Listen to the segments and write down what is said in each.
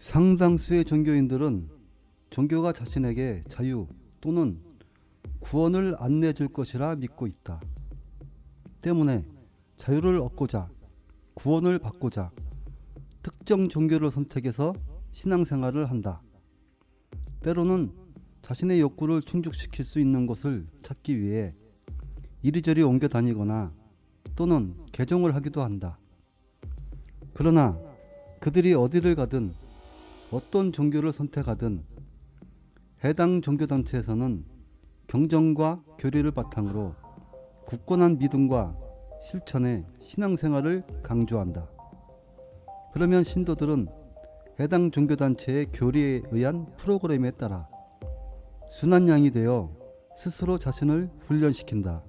상당수의 종교인들은 종교가 자신에게 자유 또는 구원을 안내해 줄 것이라 믿고 있다. 때문에 자유를 얻고자, 구원을 받고자 특정 종교를 선택해서 신앙생활을 한다. 때로는 자신의 욕구를 충족시킬 수 있는 곳을 찾기 위해 이리저리 옮겨 다니거나 또는 개종을 하기도 한다. 그러나 그들이 어디를 가든 어떤 종교를 선택하든 해당 종교단체에서는 경전과 교리를 바탕으로 굳건한 믿음과 실천의 신앙생활을 강조한다. 그러면 신도들은 해당 종교단체의 교리에 의한 프로그램에 따라 순한 양이 되어 스스로 자신을 훈련시킨다.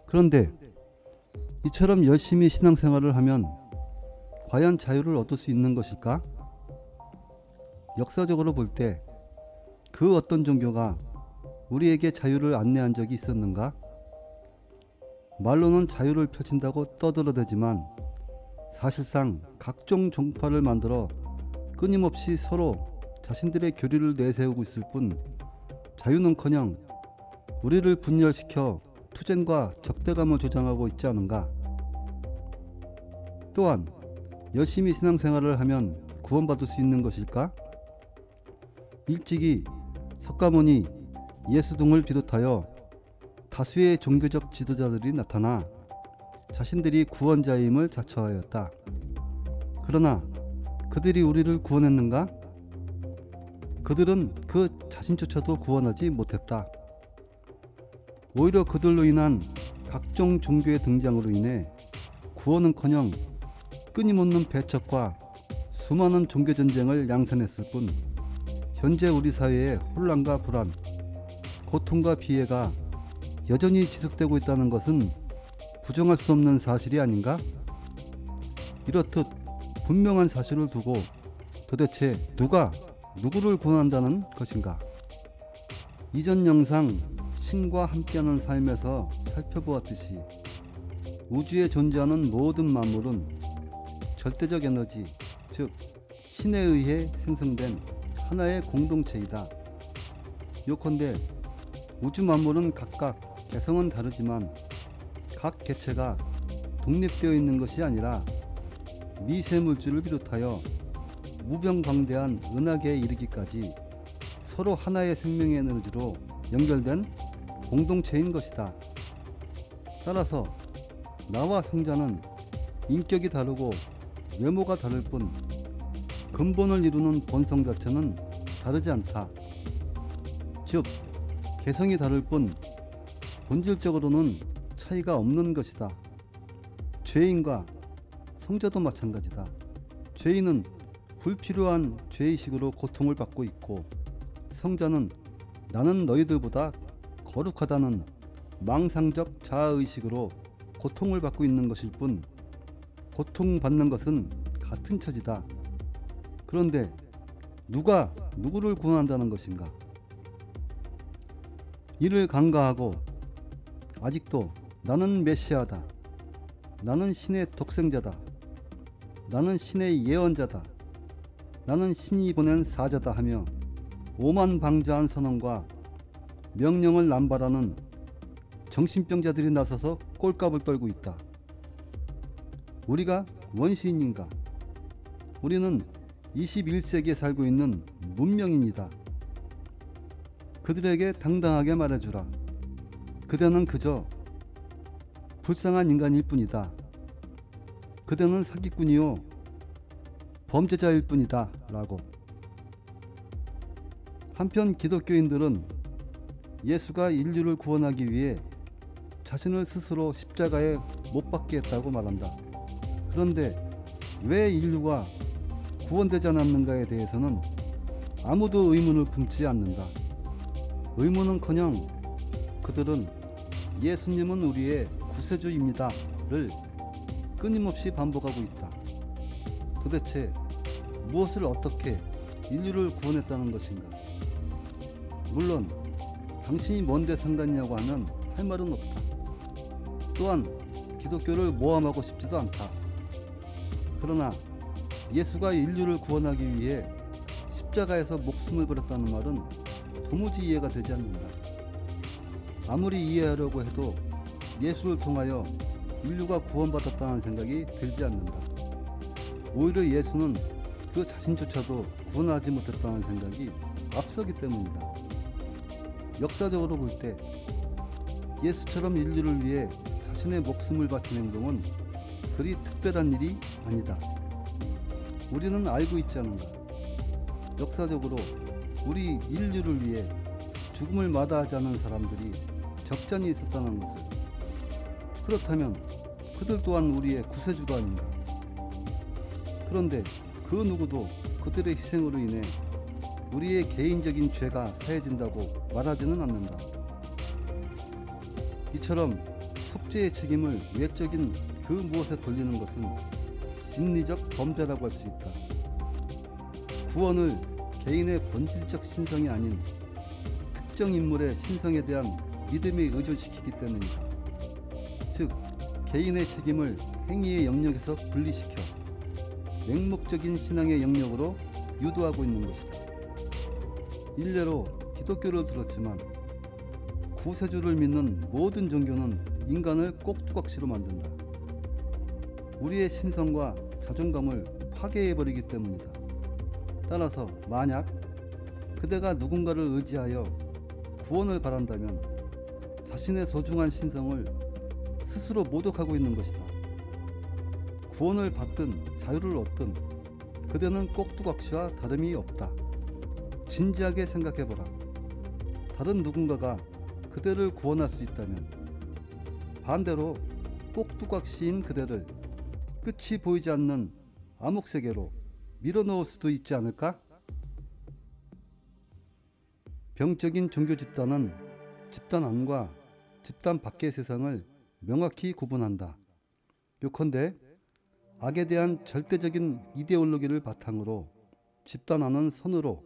그런데 이처럼 열심히 신앙생활을 하면 과연 자유를 얻을 수 있는 것일까? 역사적으로 볼 때 그 어떤 종교가 우리에게 자유를 안내한 적이 있었는가? 말로는 자유를 펼친다고 떠들어대지만 사실상 각종 종파를 만들어 끊임없이 서로 자신들의 교리를 내세우고 있을 뿐 자유는커녕 우리를 분열시켜 투쟁과 적대감을 조장하고 있지 않은가? 또한 열심히 신앙생활을 하면 구원받을 수 있는 것일까? 일찍이 석가모니, 예수 등을 비롯하여 다수의 종교적 지도자들이 나타나 자신들이 구원자임을 자처하였다. 그러나 그들이 우리를 구원했는가? 그들은 그 자신조차도 구원하지 못했다. 오히려 그들로 인한 각종 종교의 등장으로 인해 구원은커녕 끊임없는 배척과 수많은 종교전쟁을 양산했을 뿐 현재 우리 사회의 혼란과 불안, 고통과 피해가 여전히 지속되고 있다는 것은 부정할 수 없는 사실이 아닌가? 이렇듯 분명한 사실을 두고 도대체 누가 누구를 구원한다는 것인가? 이전 영상 신과 함께하는 삶에서 살펴보았듯이 우주에 존재하는 모든 만물은 절대적 에너지, 즉 신에 의해 생성된 하나의 공동체이다. 요컨대 우주 만물은 각각 개성은 다르지만 각 개체가 독립되어 있는 것이 아니라 미세물질을 비롯하여 무병방대한 은하계에 이르기까지 서로 하나의 생명의 에너지로 연결된 공동체인 것이다. 따라서 나와 성자는 인격이 다르고 외모가 다를 뿐 근본을 이루는 본성 자체는 다르지 않다. 즉 개성이 다를 뿐 본질적으로는 차이가 없는 것이다. 죄인과 성자도 마찬가지다. 죄인은 불필요한 죄의식으로 고통을 받고 있고 성자는 나는 너희들보다 거룩하다는 망상적 자아의식으로 고통을 받고 있는 것일 뿐 고통받는 것은 같은 처지다. 그런데 누가 누구를 구원한다는 것인가? 이를 간과하고 아직도 나는 메시아다, 나는 신의 독생자다, 나는 신의 예언자다, 나는 신이 보낸 사자다 하며 오만방자한 선언과 명령을 남발하는 정신병자들이 나서서 꼴값을 떨고 있다. 우리가 원시인인가? 우리는 21세기에 살고 있는 문명인이다. 그들에게 당당하게 말해주라. 그대는 그저 불쌍한 인간일 뿐이다. 그대는 사기꾼이요 범죄자일 뿐이다 라고. 한편 기독교인들은 예수가 인류를 구원하기 위해 자신을 스스로 십자가에 못 박게 했다고 말한다. 그런데 왜 인류가 구원되지 않았는가에 대해서는 아무도 의문을 품지 않는다. 의문은커녕 그들은 예수님은 우리의 구세주입니다를 끊임없이 반복하고 있다. 도대체 무엇을 어떻게 인류를 구원했다는 것인가? 물론 당신이 뭔데 상관이냐고 하면 할 말은 없다. 또한 기독교를 모함하고 싶지도 않다. 그러나 예수가 인류를 구원하기 위해 십자가에서 목숨을 버렸다는 말은 도무지 이해가 되지 않는다. 아무리 이해하려고 해도 예수를 통하여 인류가 구원받았다는 생각이 들지 않는다. 오히려 예수는 그 자신조차도 구원하지 못했다는 생각이 앞서기 때문이다. 역사적으로 볼 때 예수처럼 인류를 위해 자신의 목숨을 바친 행동은 그리 특별한 일이 아니다. 우리는 알고 있지 않은가. 역사적으로 우리 인류를 위해 죽음을 마다하지 않은 사람들이 적잖이 있었다는 것을. 그렇다면 그들 또한 우리의 구세주가 아닌가. 그런데 그 누구도 그들의 희생으로 인해 우리의 개인적인 죄가 사해진다고 말하지는 않는다. 이처럼 속죄의 책임을 외적인 그 무엇에 돌리는 것은 심리적 범죄라고 할 수 있다. 구원을 개인의 본질적 신성이 아닌 특정 인물의 신성에 대한 믿음에 의존시키기 때문이다. 즉, 개인의 책임을 행위의 영역에서 분리시켜 맹목적인 신앙의 영역으로 유도하고 있는 것이다. 일례로 기독교를 들었지만 구세주를 믿는 모든 종교는 인간을 꼭두각시로 만든다. 우리의 신성과 자존감을 파괴해버리기 때문이다. 따라서 만약 그대가 누군가를 의지하여 구원을 바란다면 자신의 소중한 신성을 스스로 모독하고 있는 것이다. 구원을 받든 자유를 얻든 그대는 꼭두각시와 다름이 없다. 진지하게 생각해보라. 다른 누군가가 그대를 구원할 수 있다면 반대로 꼭두각시인 그대를 끝이 보이지 않는 암흑세계로 밀어넣을 수도 있지 않을까? 병적인 종교 집단은 집단 안과 집단 밖의 세상을 명확히 구분한다. 요컨대 악에 대한 절대적인 이데올로기를 바탕으로 집단 안은 선으로,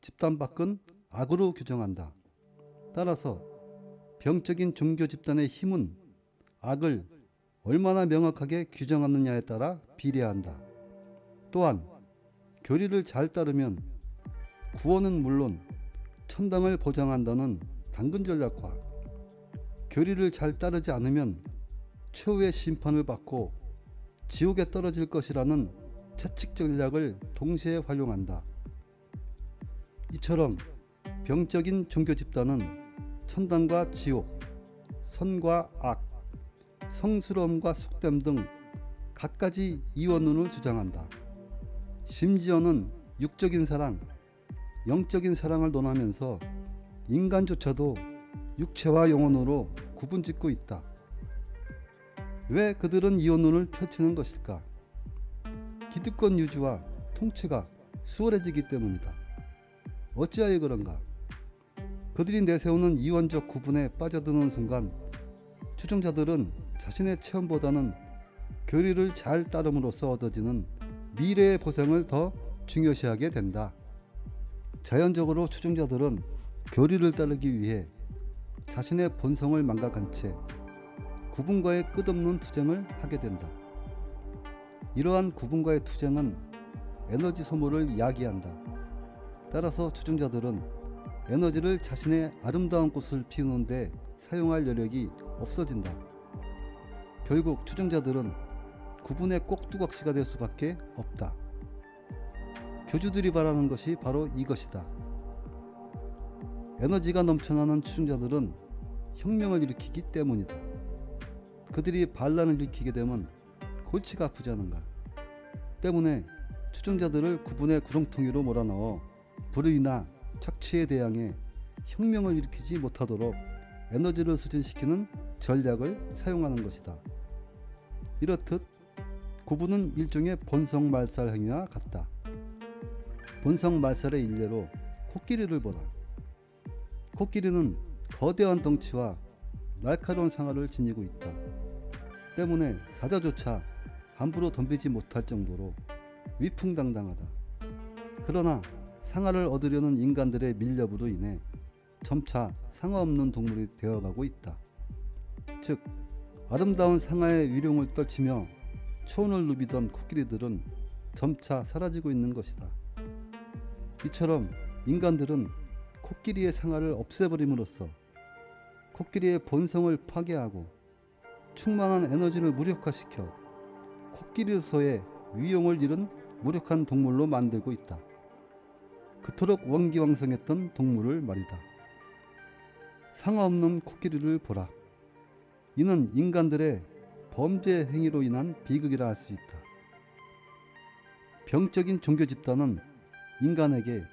집단 밖은 악으로 규정한다. 따라서 병적인 종교 집단의 힘은 악을 얼마나 명확하게 규정하느냐에 따라 비례한다. 또한 교리를 잘 따르면 구원은 물론 천당을 보장한다는 당근 전략과 교리를 잘 따르지 않으면 최후의 심판을 받고 지옥에 떨어질 것이라는 채찍 전략을 동시에 활용한다. 이처럼 병적인 종교 집단은 천당과 지옥, 선과 악, 성스러움과 속됨 등 갖가지 이원론을 주장한다. 심지어는 육적인 사랑, 영적인 사랑을 논하면서 인간조차도 육체와 영혼으로 구분짓고 있다. 왜 그들은 이원론을 펼치는 것일까? 기득권 유지와 통치가 수월해지기 때문이다. 어찌하여 그런가? 그들이 내세우는 이원적 구분에 빠져드는 순간 추종자들은 자신의 체험보다는 교리를 잘 따름으로써 얻어지는 미래의 보상을 더 중요시하게 된다. 자연적으로 추종자들은 교리를 따르기 위해 자신의 본성을 망각한 채 구분과의 끝없는 투쟁을 하게 된다. 이러한 구분과의 투쟁은 에너지 소모를 야기한다. 따라서 추종자들은 에너지를 자신의 아름다운 꽃을 피우는 데 사용할 여력이 없어진다. 결국 추종자들은 구분의 꼭두각시가 될 수밖에 없다. 교주들이 바라는 것이 바로 이것이다. 에너지가 넘쳐나는 추종자들은 혁명을 일으키기 때문이다. 그들이 반란을 일으키게 되면 골치가 아프지 않은가. 때문에 추종자들을 구분의 구렁텅이로 몰아넣어 불의나 착취에 대항해 혁명을 일으키지 못하도록 에너지를 수진시키는 전략을 사용하는 것이다. 이렇듯 구분은 일종의 본성말살 행위와 같다. 본성말살의 일례로 코끼리를 보라. 코끼리는 거대한 덩치와 날카로운 상아를 지니고 있다. 때문에 사자조차 함부로 덤비지 못할 정도로 위풍당당하다. 그러나 상아를 얻으려는 인간들의 밀렵으로 인해 점차 상아 없는 동물이 되어가고 있다. 즉, 아름다운 상아의 위룡을 떨치며 초원을 누비던 코끼리들은 점차 사라지고 있는 것이다. 이처럼 인간들은 코끼리의 상아를 없애버림으로써 코끼리의 본성을 파괴하고 충만한 에너지를 무력화시켜 코끼리로서의 위용을 잃은 무력한 동물로 만들고 있다. 그토록 원기왕성했던 동물을 말이다. 상아 없는 코끼리를 보라. 이는 인간들의 범죄 행위로 인한 비극이라 할 수 있다. 병적인 종교 집단은 인간에게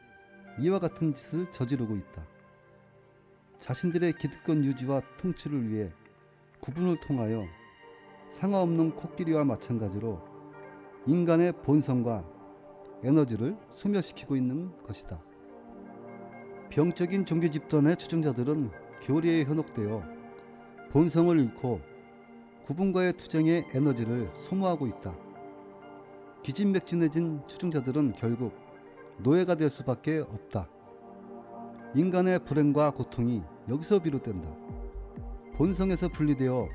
이와 같은 짓을 저지르고 있다. 자신들의 기득권 유지와 통치를 위해 구분을 통하여 상아 없는 코끼리와 마찬가지로 인간의 본성과 에너지를 소멸시키고 있는 것이다. 병적인 종교 집단의 추종자들은 교리에 현혹되어 본성을 잃고 구분과의 투쟁의 에너지를 소모하고 있다. 기진맥진해진 추종자들은 결국 노예가 될 수밖에 없다. 인간의 불행과 고통이 여기서 비롯된다. 본성에서 분리되어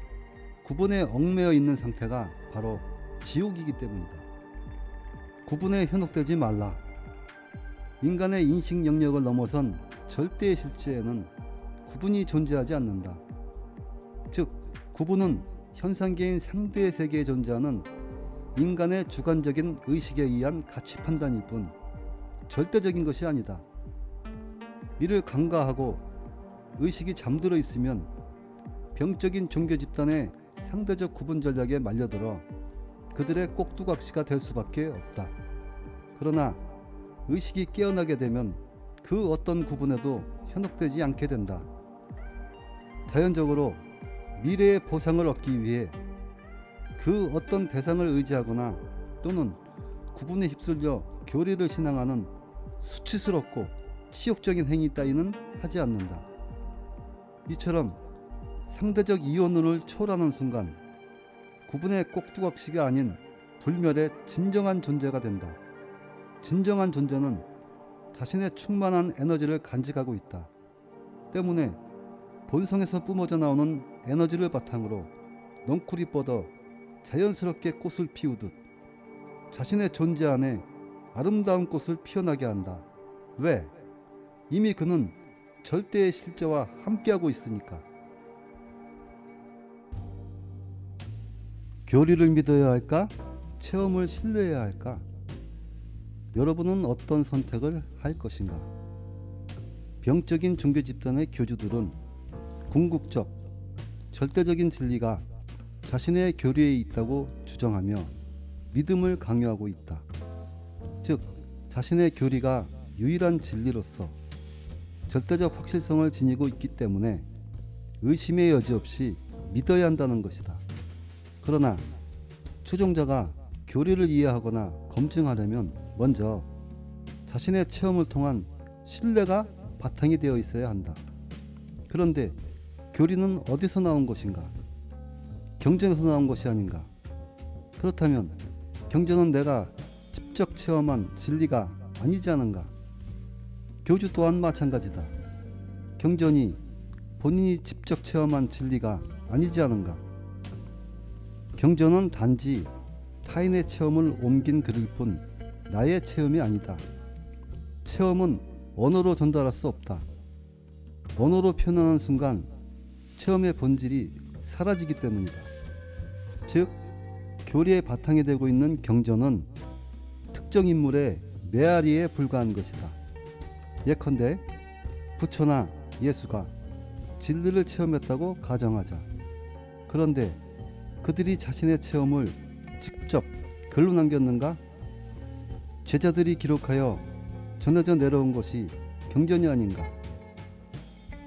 구분에 얽매여 있는 상태가 바로 지옥이기 때문이다. 구분에 현혹되지 말라. 인간의 인식 영역을 넘어선 절대의 실제에는 구분이 존재하지 않는다. 즉, 구분은 현상계인 상대의 세계에 존재하는 인간의 주관적인 의식에 의한 가치 판단일 뿐 절대적인 것이 아니다. 이를 간과하고 의식이 잠들어 있으면 병적인 종교 집단의 상대적 구분 전략에 말려들어 그들의 꼭두각시가 될 수밖에 없다. 그러나 의식이 깨어나게 되면 그 어떤 구분에도 현혹되지 않게 된다. 자연적으로 미래의 보상을 얻기 위해 그 어떤 대상을 의지하거나 또는 구분에 휩쓸려 교리를 신앙하는 수치스럽고 치욕적인 행위 따위는 하지 않는다. 이처럼 상대적 이원론을 초월하는 순간 구분의 꼭두각시가 아닌 불멸의 진정한 존재가 된다. 진정한 존재는 자신의 충만한 에너지를 간직하고 있다. 때문에 본성에서 뿜어져 나오는 에너지를 바탕으로 넝쿨이 뻗어 자연스럽게 꽃을 피우듯 자신의 존재 안에 아름다운 꽃을 피어나게 한다. 왜? 이미 그는 절대의 실제와 함께하고 있으니까. 교리를 믿어야 할까? 체험을 신뢰해야 할까? 여러분은 어떤 선택을 할 것인가? 병적인 종교 집단의 교주들은 궁극적, 절대적인 진리가 자신의 교리에 있다고 주장하며 믿음을 강요하고 있다. 즉, 자신의 교리가 유일한 진리로서 절대적 확실성을 지니고 있기 때문에 의심의 여지 없이 믿어야 한다는 것이다. 그러나 추종자가 교리를 이해하거나 검증하려면 먼저 자신의 체험을 통한 신뢰가 바탕이 되어 있어야 한다. 그런데 교리는 어디서 나온 것인가? 경전에서 나온 것이 아닌가? 그렇다면 경전은 내가 직접 체험한 진리가 아니지 않은가? 교주 또한 마찬가지다. 경전이 본인이 직접 체험한 진리가 아니지 않은가? 경전은 단지 타인의 체험을 옮긴 글일 뿐 나의 체험이 아니다. 체험은 언어로 전달할 수 없다. 언어로 표현하는 순간 체험의 본질이 사라지기 때문이다. 즉, 교리의 바탕이 되고 있는 경전은 특정 인물의 메아리에 불과한 것이다. 예컨대 부처나 예수가 진리를 체험했다고 가정하자. 그런데 그들이 자신의 체험을 직접 글로 남겼는가? 제자들이 기록하여 전해져 내려온 것이 경전이 아닌가?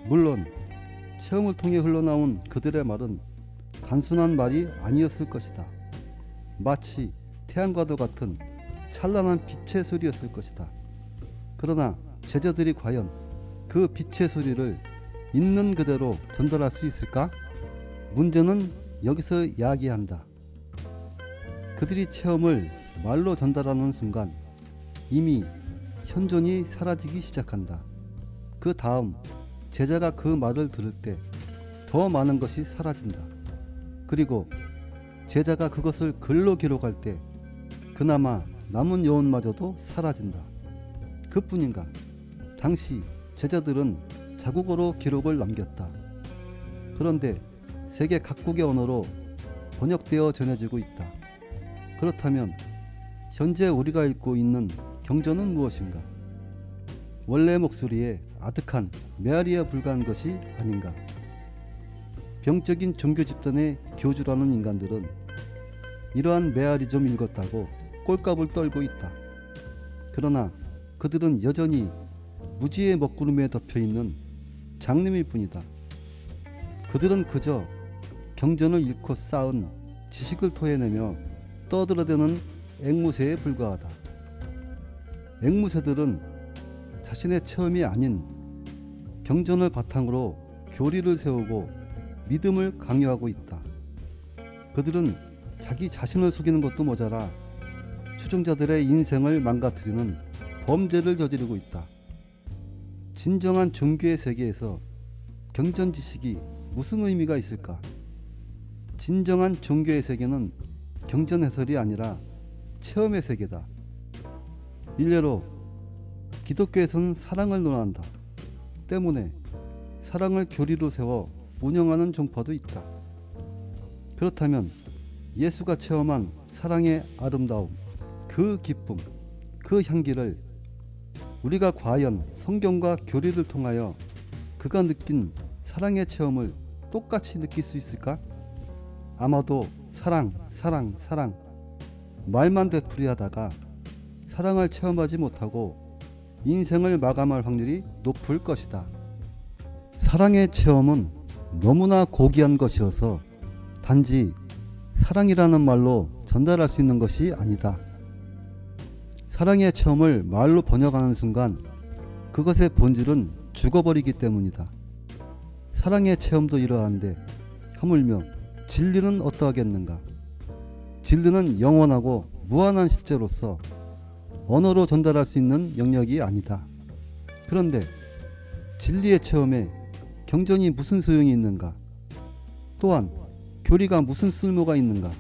물론 체험을 통해 흘러나온 그들의 말은 단순한 말이 아니었을 것이다. 마치 태양과도 같은 찬란한 빛의 소리였을 것이다. 그러나 제자들이 과연 그 빛의 소리를 있는 그대로 전달할 수 있을까? 문제는 여기서 야기한다. 그들이 체험을 말로 전달하는 순간 이미 현존이 사라지기 시작한다. 그 다음 제자가 그 말을 들을 때 더 많은 것이 사라진다. 그리고 제자가 그것을 글로 기록할 때 그나마 남은 여운마저도 사라진다. 그뿐인가? 당시 제자들은 자국어로 기록을 남겼다. 그런데 세계 각국의 언어로 번역되어 전해지고 있다. 그렇다면 현재 우리가 읽고 있는 경전은 무엇인가? 원래 목소리에 아득한 메아리에 불과한 것이 아닌가? 병적인 종교 집단의 교주라는 인간들은 이러한 메아리 좀 읽었다고 꼴값을 떨고 있다. 그러나 그들은 여전히 무지의 먹구름에 덮여있는 장님일 뿐이다. 그들은 그저 경전을 읽고 쌓은 지식을 토해내며 떠들어대는 앵무새에 불과하다. 앵무새들은 자신의 체험이 아닌 경전을 바탕으로 교리를 세우고 믿음을 강요하고 있다. 그들은 자기 자신을 속이는 것도 모자라 추종자들의 인생을 망가뜨리는 범죄를 저지르고 있다. 진정한 종교의 세계에서 경전 지식이 무슨 의미가 있을까? 진정한 종교의 세계는 경전 해설이 아니라 체험의 세계다. 일례로 기독교에서는 사랑을 논한다. 때문에 사랑을 교리로 세워 운영하는 종파도 있다. 그렇다면 예수가 체험한 사랑의 아름다움, 그 기쁨, 그 향기를 우리가 과연 성경과 교리를 통하여 그가 느낀 사랑의 체험을 똑같이 느낄 수 있을까? 아마도 사랑 말만 되풀이하다가 사랑을 체험하지 못하고 인생을 마감할 확률이 높을 것이다. 사랑의 체험은 너무나 고귀한 것이어서 단지 사랑이라는 말로 전달할 수 있는 것이 아니다. 사랑의 체험을 말로 번역하는 순간 그것의 본질은 죽어버리기 때문이다. 사랑의 체험도 이러한데 하물며 진리는 어떠하겠는가? 진리는 영원하고 무한한 실제로서 언어로 전달할 수 있는 영역이 아니다. 그런데 진리의 체험에 경전이 무슨 소용이 있는가? 또한 교리가 무슨 쓸모가 있는가?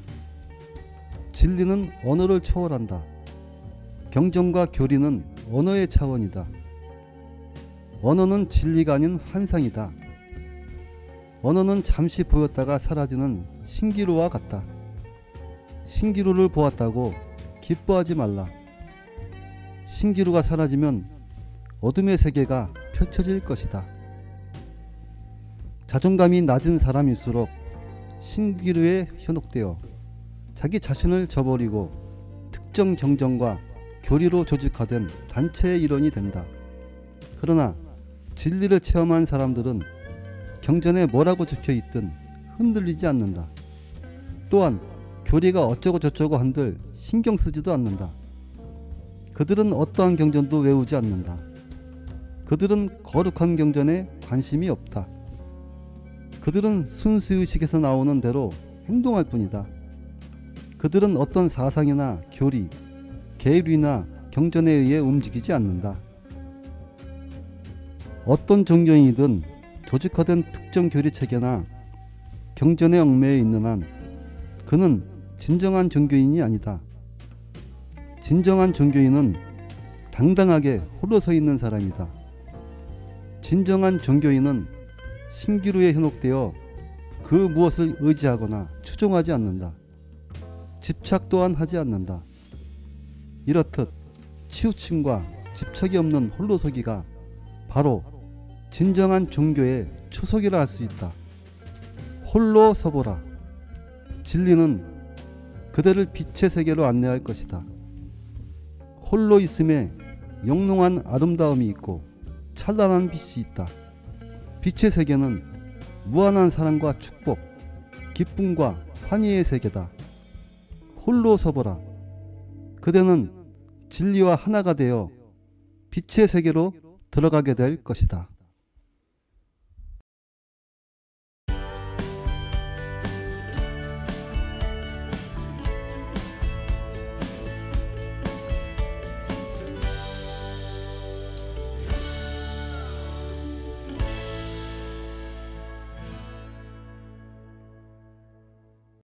진리는 언어를 초월한다. 경전과 교리는 언어의 차원이다. 언어는 진리가 아닌 환상이다. 언어는 잠시 보였다가 사라지는 신기루와 같다. 신기루를 보았다고 기뻐하지 말라. 신기루가 사라지면 어둠의 세계가 펼쳐질 것이다. 자존감이 낮은 사람일수록 신기루에 현혹되어 자기 자신을 저버리고 특정 경전과 교리로 조직화된 단체의 일원이 된다. 그러나 진리를 체험한 사람들은 경전에 뭐라고 적혀있든 흔들리지 않는다. 또한 교리가 어쩌고 저쩌고 한들 신경 쓰지도 않는다. 그들은 어떠한 경전도 외우지 않는다. 그들은 거룩한 경전에 관심이 없다. 그들은 순수의식에서 나오는 대로 행동할 뿐이다. 그들은 어떤 사상이나 교리, 계율이나 경전에 의해 움직이지 않는다. 어떤 종교인이든 조직화된 특정 교리체계나 경전에 얽매여 있는 한 그는 진정한 종교인이 아니다. 진정한 종교인은 당당하게 홀로 서 있는 사람이다. 진정한 종교인은 신기루에 현혹되어 그 무엇을 의지하거나 추종하지 않는다. 집착 또한 하지 않는다. 이렇듯 치우침과 집착이 없는 홀로서기가 바로 진정한 종교의 초석이라 할 수 있다. 홀로 서보라. 진리는 그대를 빛의 세계로 안내할 것이다. 홀로 있음에 영롱한 아름다움이 있고 찬란한 빛이 있다. 빛의 세계는 무한한 사랑과 축복, 기쁨과 환희의 세계다. 홀로 서보라. 그대는 진리와 하나가 되어 빛의 세계로 들어가게 될 것이다.